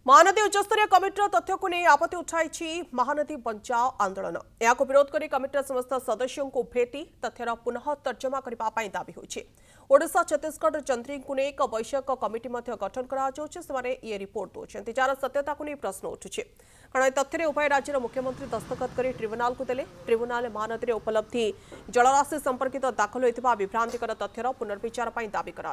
महानदी उच्चस्तरीय कमिटर तथ्य को नहीं आपत्ति उठाई महानदी बचाओ आंदोलन या विरोध कर कमिटर समस्त सदस्यों को भेटी तथ्यर पुनः तर्जमा करने दाबी होशा छत्तीसगढ़ चंद्री को नहीं एक वैषयिक कमिटी गठन कर रिपोर्ट दौरान जार सत्यता को नहीं प्रश्न उठुचे कारण तथ्य उभय राज्यर मुख्यमंत्री दस्तखत कर ट्रिब्यूनाल को देले ट्रिब्यूनाल महानदी उपलब्धि जलराशि संपर्कित दाखल होता विभ्रांतिकर तथ्यर पुनर्विचार दाबी कर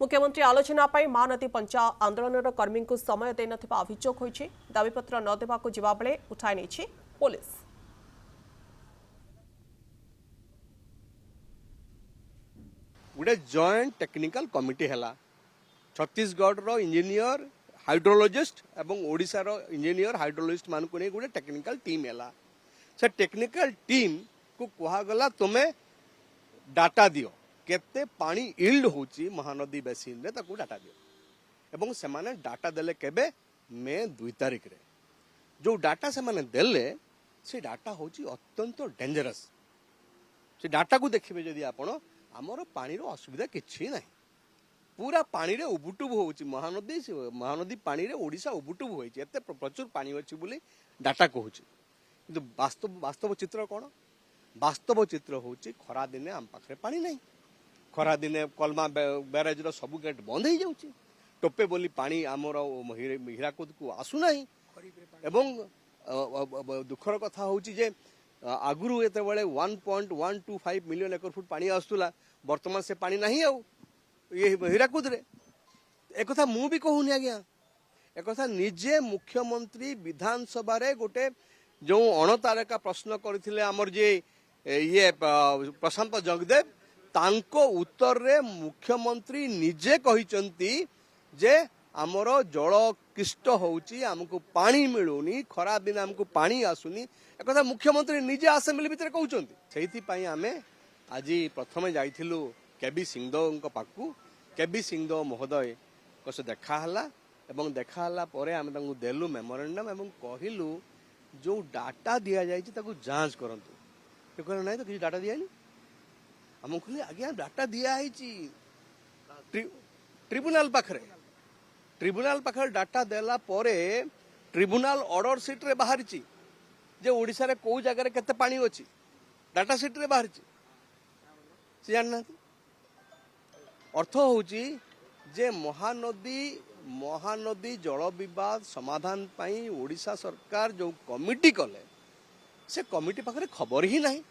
मुख्यमंत्री आलोचना महानदी बचाओ आंदोलन कर्मी को समय दे नथिबा अभियोग होइछि दाबीपत्र न देबाकू जिबा बेले उठाई नेछि पुलिस। गोटे जॉइंट टेक्निकल कमिटी हैला छत्तीसगढ़ रो इंजीनियर हाइड्रोलॉजिस्ट एवं ओडिशा रो इंजीनियर हाइड्रोलॉजिस्ट मान को नहीं गोटे टेक्निकल टीम हैला से टेक्निकल टीम को कहा गला तुमे डाटा दियो केते पानी इल्ड होची महानदी बेसिन रे ताकू डाटा दियो एवं से माने डाटा देले केबे मे 2 तारिख रे जो डाटा से माने देले से डाटा होची अत्यंत डेंजरस से डाटा को देखिबे जदी आपण हमर पानी रो असुविधा किछि नाही पूरा पानी रे उबुटुब होची महानदी पानी रे ओडिशा उबुटुब होईची एते प्रचुर पानी अछि बोली डाटा कहूची किंतु वास्तव चित्र कोन वास्तव चित्र होची खरा दिने हम पाखरे पानी नाही खरा दिने कलमा बैरेज रो सब गेट बंद हो जाउची टोपे बोली पानी आमर हीराकुद को आसु नाही एवं दुखर कथा होची जे आगुरु एते बेले 1.125 मिलियन एकर फुट पानी आसुला वर्तमान से पानी नाही आउ ये हीराकुद रे एक कथा मु भी कहूनी आज्ञा एक कथा निजे मुख्यमंत्री विधानसभा रे गोटे जो अणतारका प्रश्न करथिले हमर जे ये प्रशांत जगदेव तांको उत्तर रे मुख्यमंत्री निजे कहिचंती जे आमर जल किष्ट होउची हमको पानी मिलुनी खरा दिन हमको पानी आसुनी एक कथा मुख्यमंत्री निजे असेंबली भितर कहउचंती सेहिति पई आमे आज प्रथमे जाइथिलु केबी सिंहदेव पाखु केबी सिंहदेव महोदय को से देखा हला एवं देखा हला परे आमे तांको देलु मेमोरेंडम एवं कहिलु जो डाटा दिया जाइछि ताको जांच करंतु ते कहले नै तो कि डाटा दियानी हम कहले आज्ञा डाटा दिया आइछि ट्रिब्यूनाल पाखरे डाटा देला परे ट्रिब्यूनाल ऑर्डर सीट रे बाहरिछि जे ओडिसा रे को जगह रे केते पानी अछि डाटा सीट रे बाहरिछि से जानना अर्थ होची जे महानदी जल विवाद समाधान पाई ओडिशा सरकार जो कमिटी कले से कमिटी पाखरे खबर ही नहीं।